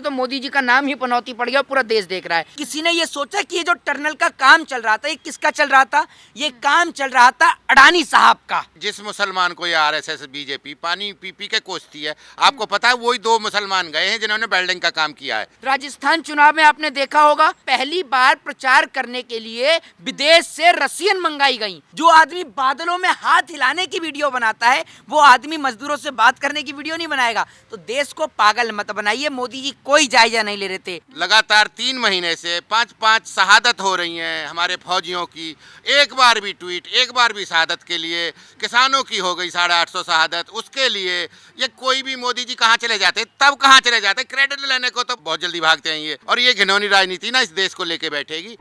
तो मोदी जी का नाम ही पनौती पड़ गया, पूरा देश देख रहा है। किसी ने ये सोचा कि ये जो टनल का काम चल रहा था, ये किसका चल रहा था? ये काम चल रहा था अडानी साहब का। जिस मुसलमान को ये आरएसएस बीजेपी पानी पी पी के कोसती है, आपको पता है वही 2 मुसलमान गए हैं जिन्होंने वेल्डिंग का काम किया है। राजस्थान चुनाव में आपने देखा होगा, पहली बार प्रचार करने के लिए विदेश से रसियन मंगाई गई। जो आदमी बादलों में हाथ हिलाने की वीडियो बनाता है, वो आदमी मजदूरों से बात करने की वीडियो नहीं बनाएगा। तो देश को पागल मत बनाइए, मोदी जी कोई जायजा नहीं ले रहे थे। लगातार 3 महीने से 5-5 शहादत हो रही हैं हमारे फौजियों की। एक बार भी ट्वीट, एक बार भी शहादत के लिए। किसानों की हो गई 850 शहादत, उसके लिए ये कोई भी मोदी जी कहाँ चले जाते, तब कहाँ चले जाते। क्रेडिट लेने को तो बहुत जल्दी भागते हैं ये, और ये घिनौनी राजनीति ना इस देश को लेके बैठेगी।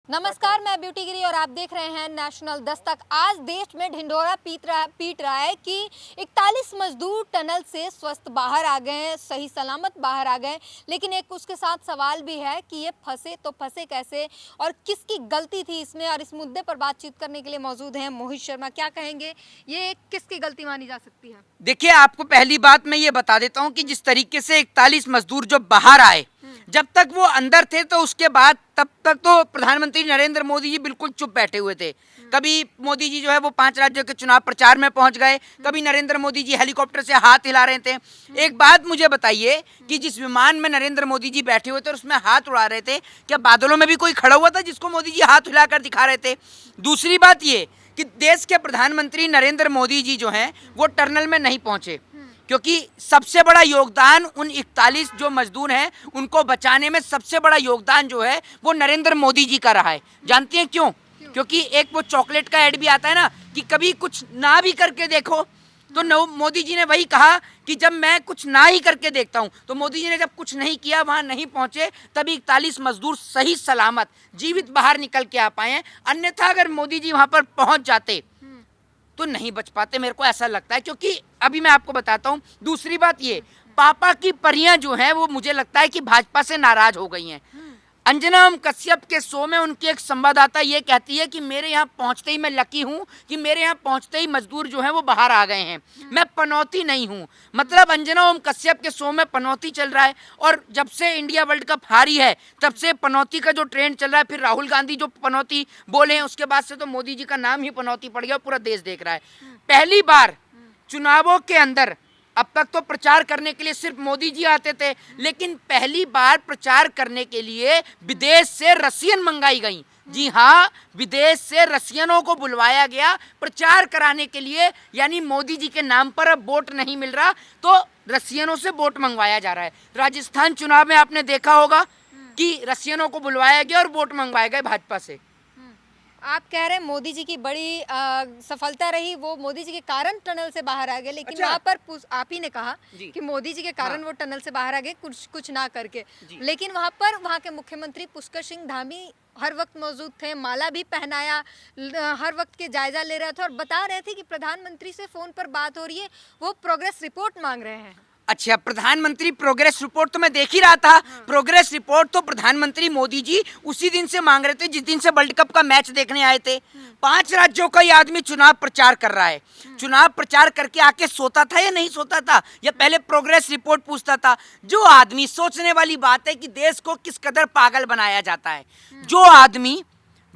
नमस्कार, मैं ब्यूटी गिरी और आप देख रहे हैं नेशनल दस्तक। आज देश में ढिंढोरा पीट रहा है कि 41 मजदूर टनल से स्वस्थ बाहर आ गए हैं, सही सलामत बाहर आ गए। लेकिन एक उसके साथ सवाल भी है कि ये फंसे तो फंसे कैसे और किसकी गलती थी इसमें। और इस मुद्दे पर बातचीत करने के लिए मौजूद हैं मोहित शर्मा। क्या कहेंगे, ये किसकी गलती मानी जा सकती है? देखिए, आपको पहली बात मैं ये बता देता हूँ कि जिस तरीके से 41 मजदूर जो बाहर आए, जब तक वो अंदर थे तो उसके बाद तब तक तो प्रधानमंत्री नरेंद्र मोदी जी बिल्कुल चुप बैठे हुए थे। कभी मोदी जी जो है वो 5 राज्यों के चुनाव प्रचार में पहुंच गए, कभी नरेंद्र मोदी जी हेलीकॉप्टर से हाथ हिला रहे थे। एक बात मुझे बताइए कि जिस विमान में नरेंद्र मोदी जी बैठे हुए थे और उसमें हाथ उड़ा रहे थे, क्या बादलों में भी कोई खड़ा हुआ था जिसको मोदी जी हाथ हिलाकर दिखा रहे थे? दूसरी बात ये कि देश के प्रधानमंत्री नरेंद्र मोदी जी जो हैं वो टनल में नहीं पहुंचे, क्योंकि सबसे बड़ा योगदान उन 41 जो मजदूर हैं उनको बचाने में सबसे बड़ा योगदान जो है वो नरेंद्र मोदी जी का रहा है। जानते हैं क्यों? क्योंकि एक वो चॉकलेट का ऐड भी आता है ना कि कभी कुछ ना भी करके देखो, तो मोदी जी ने वही कहा कि जब मैं कुछ ना ही करके देखता हूं। तो मोदी जी ने जब कुछ नहीं किया, वहां नहीं पहुंचे, तभी 41 मजदूर सही सलामत जीवित बाहर निकल के आ पाए हैं। अन्यथा अगर मोदी जी वहां पर पहुंच जाते तो नहीं बच पाते, मेरे को ऐसा लगता है। क्योंकि अभी मैं आपको बताता हूँ। दूसरी बात ये, पापा की परियां जो हैं वो मुझे लगता है कि भाजपा से नाराज हो गई हैं। अंजना ओम कश्यप के शो में उनकी एक संवाददाता ये कहती है कि मेरे यहाँ पहुँचते ही मैं लकी हूँ कि मेरे यहाँ पहुँचते ही मजदूर जो हैं वो बाहर आ गए हैं, मैं पनौती नहीं हूँ। मतलब अंजना ओम कश्यप के शो में पनौती चल रहा है, और जब से इंडिया वर्ल्ड कप हारी है तब से पनौती का जो ट्रेंड चल रहा है। फिर राहुल गांधी जो पनौती बोले हैं, उसके बाद से तो मोदी जी का नाम ही पनौती पड़ गया, पूरा देश देख रहा है। पहली बार चुनावों के अंदर, अब तक तो प्रचार करने के लिए सिर्फ मोदी जी आते थे, लेकिन पहली बार प्रचार करने के लिए विदेश से रसियन मंगाई गई। जी हाँ, विदेश से रसियनों को बुलवाया गया प्रचार कराने के लिए। यानी मोदी जी के नाम पर अब वोट नहीं मिल रहा, तो रसियनों से वोट मंगवाया जा रहा है। राजस्थान चुनाव में आपने देखा होगा कि रसियनों को बुलवाया गया और वोट मंगवाए गए भाजपा से। आप कह रहे हैं मोदी जी की बड़ी सफलता रही, वो मोदी जी के कारण टनल से बाहर आ गए। लेकिन अच्छा। वहाँ पर आप ही ने कहा कि मोदी जी के कारण वो टनल से बाहर आ गए, कुछ ना करके। लेकिन वहाँ पर वहाँ के मुख्यमंत्री पुष्कर सिंह धामी हर वक्त मौजूद थे, माला भी पहनाया, हर वक्त के जायजा ले रहे थे और बता रहे थे कि प्रधानमंत्री से फोन पर बात हो रही है, वो प्रोग्रेस रिपोर्ट मांग रहे हैं। अच्छा, प्रधानमंत्री प्रोग्रेस रिपोर्ट तो मैं देख ही रहा था। प्रोग्रेस रिपोर्ट तो प्रधानमंत्री मोदी जी उसी दिन से मांग रहे थे जिस दिन से वर्ल्ड कप का मैच देखने आए थे। 5 राज्यों का ये आदमी चुनाव प्रचार कर रहा है। चुनाव प्रचार करके आके सोता था या नहीं सोता था, या पहले प्रोग्रेस रिपोर्ट पूछता था? जो आदमी, सोचने वाली बात है कि देश को किस कदर पागल बनाया जाता है। जो आदमी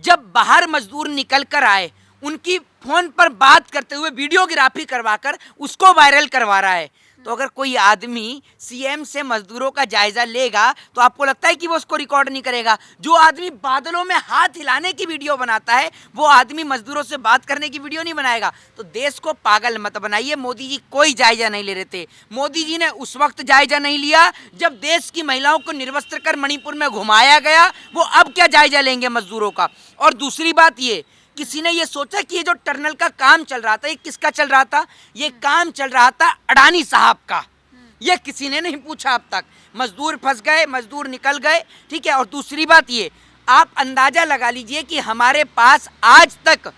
जब बाहर मजदूर निकल कर आए, उनकी फोन पर बात करते हुए वीडियोग्राफी करवाकर उसको वायरल करवा रहा है, तो अगर कोई आदमी सीएम से मजदूरों का जायजा लेगा तो आपको लगता है कि वो उसको रिकॉर्ड नहीं करेगा? जो आदमी बादलों में हाथ हिलाने की वीडियो बनाता है, वो आदमी मजदूरों से बात करने की वीडियो नहीं बनाएगा? तो देश को पागल मत बनाइए, मोदी जी कोई जायजा नहीं ले रहे थे। मोदी जी ने उस वक्त जायजा नहीं लिया जब देश की महिलाओं को निर्वस्त्र कर मणिपुर में घुमाया गया, वो अब क्या जायजा लेंगे मजदूरों का? और दूसरी बात ये, किसी ने ये सोचा कि ये जो टनल का काम चल रहा था, ये किसका चल रहा था? ये काम चल रहा था अडानी साहब का। ये किसी ने नहीं पूछा अब तक। मजदूर फंस गए, मजदूर निकल गए, ठीक है। और दूसरी बात ये, आप अंदाजा लगा लीजिए कि हमारे पास आज तक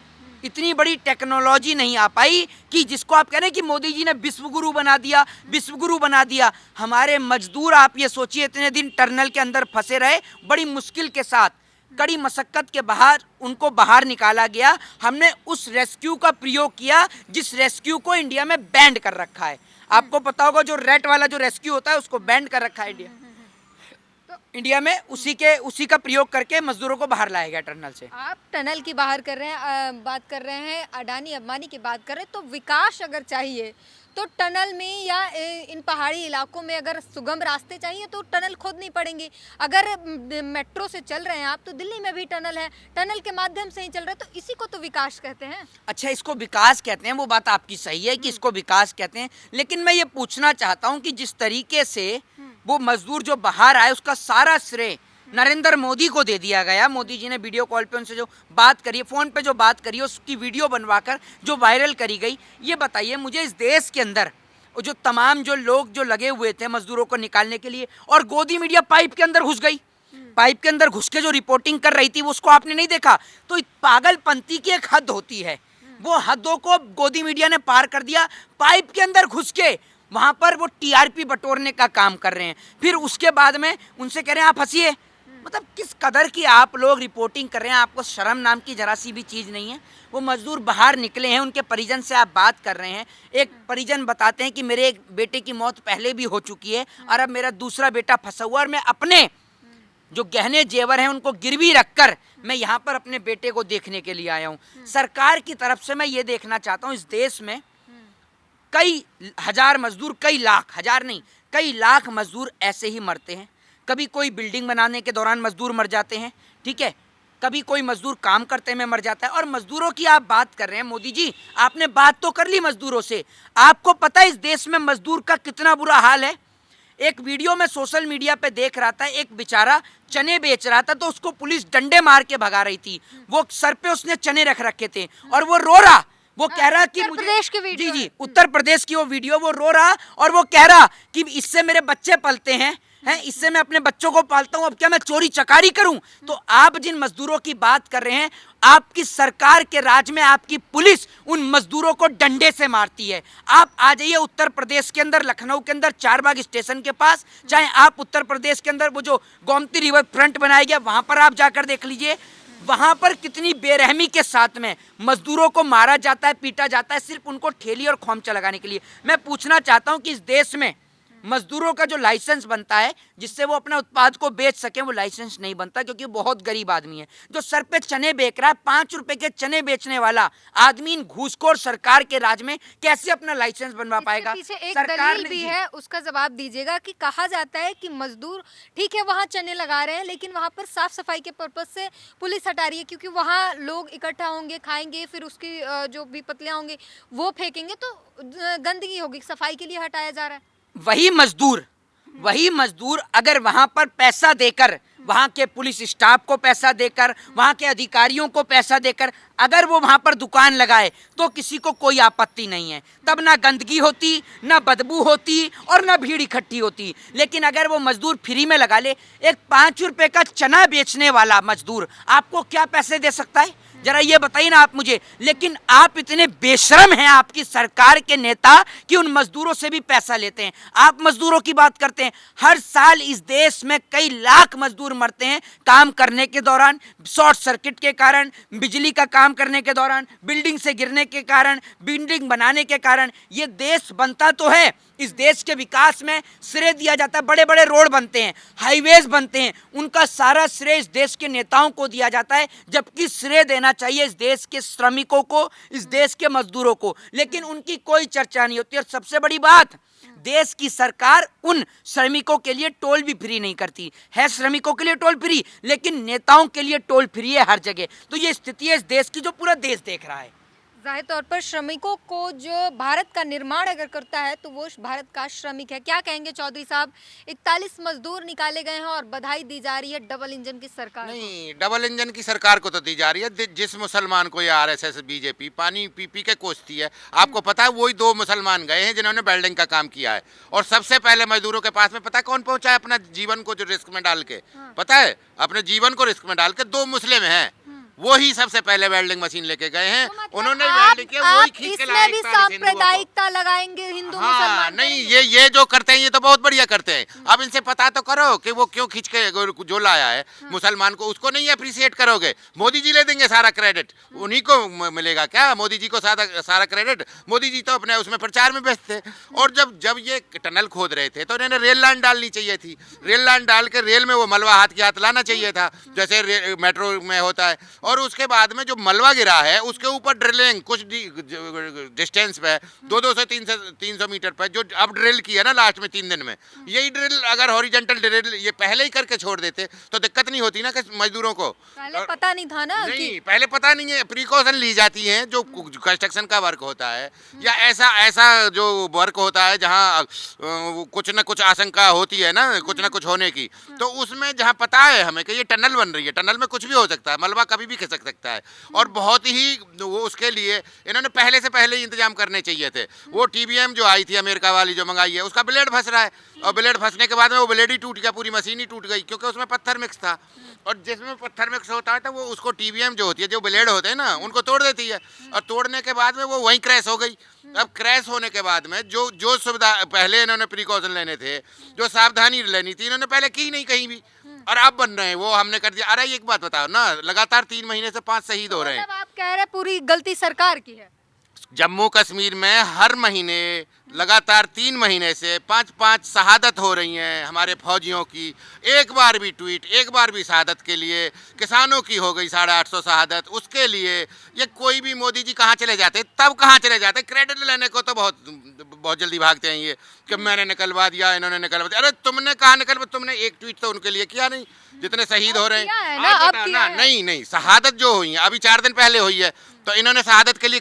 इतनी बड़ी टेक्नोलॉजी नहीं आ पाई कि जिसको आप कह रहे हैं कि मोदी जी ने विश्वगुरु बना दिया, विश्वगुरु बना दिया। हमारे मजदूर, आप ये सोचिए, इतने दिन टनल के अंदर फंसे रहे, बड़ी मुश्किल के साथ, कड़ी मशक्कत के बाहर उनको बाहर निकाला गया। हमने उस रेस्क्यू का प्रयोग किया जिस रेस्क्यू को इंडिया में बैंड कर रखा है। आपको पता होगा जो रेट वाला जो रेस्क्यू होता है उसको बैंड कर रखा है इंडिया में, उसी का प्रयोग करके मजदूरों को बाहर लाया गया टनल से। आप टनल की बाहर कर रहे हैं, बात कर रहे हैं अडानी अंबानी की बात कर रहे हैं, तो विकास अगर चाहिए तो टनल में या इन पहाड़ी इलाकों में अगर सुगम रास्ते चाहिए तो टनल खोदनी पड़ेंगे। अगर मेट्रो से चल रहे हैं आप तो दिल्ली में भी टनल है, टनल के माध्यम से ही चल रहा है, तो इसी को तो विकास कहते हैं। अच्छा, इसको विकास कहते हैं, वो बात आपकी सही है कि इसको विकास कहते हैं, लेकिन मैं ये पूछना चाहता हूँ कि जिस तरीके से वो मजदूर जो बाहर आए उसका सारा श्रेय नरेंद्र मोदी को दे दिया गया। मोदी जी ने वीडियो कॉल पे उनसे जो बात करी, फ़ोन पे जो बात करी, उसकी वीडियो बनवाकर जो वायरल करी गई। ये बताइए मुझे, इस देश के अंदर जो तमाम जो लोग जो लगे हुए थे मजदूरों को निकालने के लिए, और गोदी मीडिया पाइप के अंदर घुस गई, पाइप के अंदर घुस के जो रिपोर्टिंग कर रही थी वो उसको आपने नहीं देखा। तो पागलपंती की एक हद होती है, वो हदों को गोदी मीडिया ने पार कर दिया। पाइप के अंदर घुस के वहाँ पर वो टीआरपी बटोरने का काम कर रहे हैं, फिर उसके बाद में उनसे कह रहे हैं आप हंसिए। मतलब किस कदर की आप लोग रिपोर्टिंग कर रहे हैं, आपको शर्म नाम की जरा सी भी चीज़ नहीं है। वो मजदूर बाहर निकले हैं, उनके परिजन से आप बात कर रहे हैं। एक परिजन बताते हैं कि मेरे एक बेटे की मौत पहले भी हो चुकी है और अब मेरा दूसरा बेटा फंसा हुआ, और मैं अपने जो गहने जेवर हैं उनको गिरवी रखकर मैं यहाँ पर अपने बेटे को देखने के लिए आया हूँ। सरकार की तरफ से मैं ये देखना चाहता हूँ, इस देश में कई हजार मजदूर, कई लाख, हजार नहीं कई लाख मजदूर ऐसे ही मरते हैं। कभी कोई बिल्डिंग बनाने के दौरान मजदूर मर जाते हैं, ठीक है, कभी कोई मजदूर काम करते में मर जाता है। और मजदूरों की आप बात कर रहे हैं, मोदी जी आपने बात तो कर ली मजदूरों से, आपको पता है इस देश में मजदूर का कितना बुरा हाल है। एक वीडियो में सोशल मीडिया पे देख रहा था, एक बेचारा चने बेच रहा था तो उसको पुलिस डंडे मार के भगा रही थी। वो सर पे उसने चने रख रखे थे और वो रो रहा, वो कह रहा कि उत्तर प्रदेश की वीडियो, जी उत्तर प्रदेश की वो वीडियो, वो रो रहा और वो कह रहा कि इससे मेरे बच्चे पलते हैं, इससे मैं अपने बच्चों को पालता हूं, अब क्या मैं चोरी चकारी करूं। तो आप जिन मजदूरों की बात कर रहे हैं, आपकी सरकार के राज में आपकी पुलिस उन मजदूरों को डंडे से मारती है। आप आ जाइए उत्तर प्रदेश के अंदर, लखनऊ के अंदर चारबाग स्टेशन के पास, चाहे आप उत्तर प्रदेश के अंदर वो जो गोमती रिवर फ्रंट बनाया गया वहां पर आप जाकर देख लीजिए, वहां पर कितनी बेरहमी के साथ में मजदूरों को मारा जाता है, पीटा जाता है, सिर्फ उनको ठेली और खोमचा लगाने के लिए। मैं पूछना चाहता हूं कि इस देश में मजदूरों का जो लाइसेंस बनता है जिससे वो अपना उत्पाद को बेच सके, वो लाइसेंस नहीं बनता क्योंकि बहुत गरीब आदमी है। जो सर पे चने बेच रहा है, 5 रुपए के चने बेचने वाला आदमी घूसखोर सरकार के राज में कैसे अपना लाइसेंस बनवा पाएगा। पीछे एक दलील भी है, उसका जवाब दीजिएगा कि कहा जाता है कि मजदूर ठीक है वहाँ चने लगा रहे हैं, लेकिन वहाँ पर साफ सफाई के पर्पज से पुलिस हटा रही है, क्योंकि वहाँ लोग इकट्ठा होंगे, खाएंगे, फिर उसकी जो भी पतलियाँ होंगी वो फेंकेंगे तो गंदगी होगी, सफाई के लिए हटाया जा रहा है। वही मजदूर अगर वहां पर पैसा देकर, वहां के पुलिस स्टाफ को पैसा देकर, वहां के अधिकारियों को पैसा देकर अगर वो वहां पर दुकान लगाए तो किसी को कोई आपत्ति नहीं है, तब ना गंदगी होती, ना बदबू होती और ना भीड़ इकट्ठी होती। लेकिन अगर वो मजदूर फ्री में लगा ले, एक 5 रुपए का चना बेचने वाला मजदूर आपको क्या पैसे दे सकता है, जरा ये बताइए ना आप मुझे। लेकिन आप इतने बेशर्म हैं, आपकी सरकार के नेता, कि उन मजदूरों से भी पैसा लेते हैं। आप मजदूरों की बात करते हैं, हर साल इस देश में कई लाख मजदूर मरते हैं काम करने के दौरान, शॉर्ट सर्किट के कारण, बिजली का काम करने के दौरान, बिल्डिंग से गिरने के कारण, बिल्डिंग बनाने के कारण। ये देश बनता तो है, इस देश के विकास में श्रेय दिया जाता है, बड़े बड़े रोड बनते हैं, हाईवेज बनते हैं, उनका सारा श्रेय इस देश के नेताओं को दिया जाता है, जबकि श्रेय देना चाहिए इस देश के श्रमिकों को, इस देश के मजदूरों को। लेकिन उनकी कोई चर्चा नहीं होती। और सबसे बड़ी बात, देश की सरकार उन श्रमिकों के लिए टोल भी फ्री नहीं करती है। श्रमिकों के लिए टोल फ्री, लेकिन नेताओं के लिए टोल फ्री है हर जगह। तो ये स्थिति है इस देश की जो पूरा देश देख रहा है। जाहिर तौर पर श्रमिकों को जो भारत का निर्माण अगर करता है तो वो भारत का श्रमिक है। क्या कहेंगे चौधरी साहब, 41 मजदूर निकाले गए हैं और बधाई दी जा रही है डबल इंजन की सरकार। नहीं, डबल इंजन की सरकार को तो दी जा रही है। जिस मुसलमान को ये आरएसएस बीजेपी पानी पी पी के कोसती है, आपको पता है वही 2 मुसलमान गए हैं जिन्होंने वेल्डिंग का काम किया है। और सबसे पहले मजदूरों के पास में पता है कौन पहुंचा है, अपना जीवन को जो रिस्क में डाल के, पता है अपने जीवन को रिस्क में डाल के 2 मुस्लिम हैं। वो ही सबसे पहले वेल्डिंग मशीन लेके गए हैं, तो मतलब उन्होंने आप- वेल्ड किया, वही आप खींच के इसमें लाए भी 41 हिंदुओं को। सांप्रदायिकता लगाएंगे, हिंदू हाँ मुसलमान नहीं, करेंगे। ये जो करते हैं ये तो बहुत बढ़िया करते हैं। अब इनसे पता तो करो कि वो क्यों खींच के जो लाया है मुसलमान को, उसको नहीं अप्रिशिएट करोगे। मोदी जी ले देंगे सारा क्रेडिट, उन्हीं को मिलेगा क्या? मोदी जी को सारा क्रेडिट? मोदी जी तो अपने उसमें प्रचार में व्यस्त थे। और जब ये टनल खोद रहे थे तो इन्होंने रेल लाइन डालनी चाहिए थी। रेल लाइन डाल के रेल में वो मलबा हाथ के हाथ लाना चाहिए था, जैसे मेट्रो में होता है। और उसके बाद में जो मलबा गिरा है उसके ऊपर ड्रिलिंग कुछ डिस्टेंस पे 200 से 300 मीटर पर जो अब ड्रिल की है ना लास्ट में 3 दिन में, यही ड्रिल अगर हॉरिजॉन्टल ड्रिल ये पहले ही करके छोड़ देते तो दिक्कत नहीं होती ना कि मजदूरों को। पहले पता नहीं था ना नहीं, पहले पता नहीं है, प्रिकॉशन ली जाती है जो कंस्ट्रक्शन का वर्क होता है या ऐसा जो वर्क होता है जहाँ कुछ ना कुछ आशंका होती है ना, कुछ ना कुछ होने की, तो उसमें जहाँ पता है हमें कि ये टनल बन रही है, टनल में कुछ भी हो सकता है, मलबा कभी भी खिसक सकता है। और बहुत ही वो उसके लिए इन्होंने पहले से पहले ही इंतजाम करने चाहिए थे। वो TBM जो आई थी अमेरिका वाली जो मंगाई है, उसका ब्लेड फंस रहा है, और ब्लेड फंसने के बाद में वो ब्लेड ही टूट गया, पूरी मशीन ही टूट गई, क्योंकि उसमें पत्थर मिक्स था। और जिसमें पत्थर मिक्स होता है तो वो उसको TBM जो होती है, जो ब्लेड होते हैं ना, उनको तोड़ देती है, और तोड़ने के बाद में वो वहीं क्रैश हो गई। अब क्रैश होने के बाद में जो सुविधा पहले इन्होंने प्रिकॉशन लेने थे, जो सावधानी लेनी थी, इन्होंने पहले की नहीं कहीं भी, और अब बन रहे हैं वो हमने कर दिया। अरे एक बात बताओ ना, लगातार 3 महीने से 5 शहीद हो रहे हैं। मतलब आप कह रहे हैं पूरी गलती सरकार की है। जम्मू कश्मीर में हर महीने लगातार 3 महीने से 5-5 शहादत हो रही हैं हमारे फौजियों की। एक बार भी ट्वीट, एक बार भी शहादत के लिए, किसानों की हो गई 850 शहादत, उसके लिए ये कोई भी मोदी जी कहाँ चले जाते, तब कहाँ चले जाते, क्रेडिट लेने को तो बहुत जल्दी भागते हैं ये कि मैंने निकलवा दिया, इन्होंने निकलवा दिया। अरे तुमने कहाँ निकलवा, तुमने एक ट्वीट तो उनके लिए किया नहीं, जितने शहीद हो रहे हैं। अब किया है। नहीं, शहादत जो हुई है अभी 4 दिन पहले हुई है, तो इन्होंने शहादत के लिए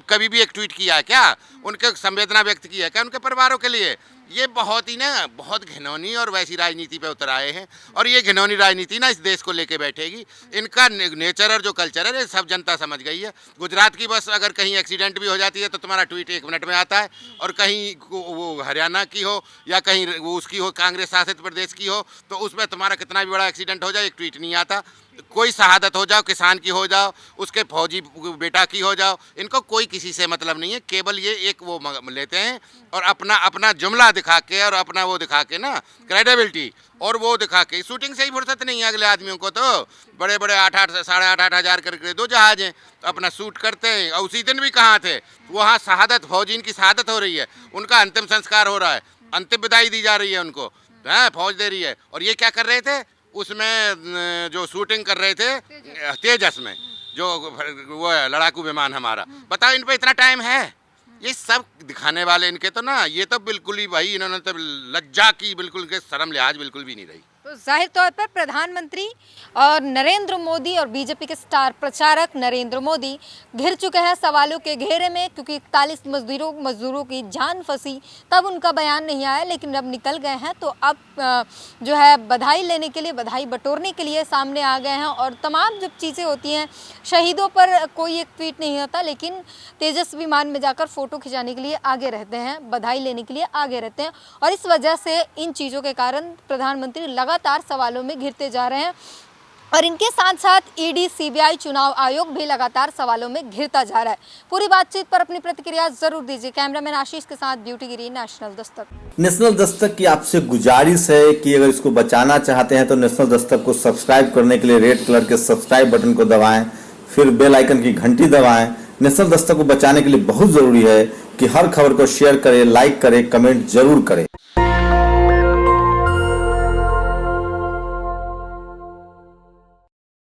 कभी भी एक ट्वीट किया है क्या? उनके संवेदना व्यक्त की है क्या उनके परिवारों के लिए? ये बहुत घिनौनी और वैसी राजनीति पे उतर आए हैं, और ये घिनौनी राजनीति ना इस देश को लेके बैठेगी। इनका नेचर और जो कल्चर है, ये सब जनता समझ गई है। गुजरात की बस अगर कहीं एक्सीडेंट भी हो जाती है तो तुम्हारा ट्वीट 1 मिनट में आता है, और कहीं वो हरियाणा की हो या कहीं वो उसकी हो, कांग्रेस शासित प्रदेश की हो, तो उसमें तुम्हारा कितना भी बड़ा एक्सीडेंट हो जाए एक ट्वीट नहीं आता। कोई शहादत हो जाओ, किसान की हो जाओ, उसके फौजी बेटा की हो जाओ, इनको कोई किसी से मतलब नहीं है। केवल ये एक वो लेते हैं और अपना जुमला दिखा के और अपना वो दिखा के ना क्रेडिबिलिटी, और वो दिखा के शूटिंग से ही फुर्सत नहीं है अगले आदमियों को। तो बड़े 8,500 हज़ार करके 2 जहाज हैं, अपना शूट करते हैं। और उसी दिन भी कहाँ थे वहाँ, शहादत, फौजी की शहादत हो रही है, उनका अंतिम संस्कार हो रहा है, अंतिम विदाई दी जा रही है उनको, फौज दे रही है। और ये क्या कर रहे थे उसमें, जो शूटिंग कर रहे थे तेजस में, जो वो है लड़ाकू विमान हमारा। बताओ इन पे इतना टाइम है? ये सब दिखाने वाले इनके तो ना, ये तो बिल्कुल ही भाई, इन्होंने तो लज्जा की बिल्कुल के शर्म लिहाज बिल्कुल भी नहीं रही। तो जाहिर तौर पर प्रधानमंत्री और नरेंद्र मोदी और बीजेपी के स्टार प्रचारक नरेंद्र मोदी घिर चुके हैं सवालों के घेरे में, क्योंकि 41 मजदूरों की जान फंसी तब उनका बयान नहीं आया, लेकिन अब निकल गए हैं तो अब जो है बधाई लेने के लिए, बधाई बटोरने के लिए सामने आ गए हैं। और तमाम जब चीज़ें होती हैं, शहीदों पर कोई एक ट्वीट नहीं होता, लेकिन तेजस विमान में जाकर फ़ोटो खिंचाने के लिए आगे रहते हैं, बधाई लेने के लिए आगे रहते हैं। और इस वजह से इन चीज़ों के कारण प्रधानमंत्री लगातार सवालों में घिरते जा रहे हैं, और इनके साथ साथ ED, CBI, चुनाव आयोग भी लगातार सवालों में घिरता जा रहा है। पूरी बातचीत पर अपनी प्रतिक्रिया जरूर दीजिए। कैमरामैन आशीष के साथ ब्यूटी गिरी, नेशनल दस्तक। नेशनल दस्तक की आपसे गुजारिश है कि अगर इसको बचाना चाहते हैं तो नेशनल दस्तक को सब्सक्राइब करने के लिए रेड कलर के सब्सक्राइब बटन को दबाएं, फिर बेल आइकन की घंटी दबाएं। नेशनल दस्तक को बचाने के लिए बहुत जरूरी है कि हर खबर को शेयर करें, लाइक करें, कमेंट जरूर करें।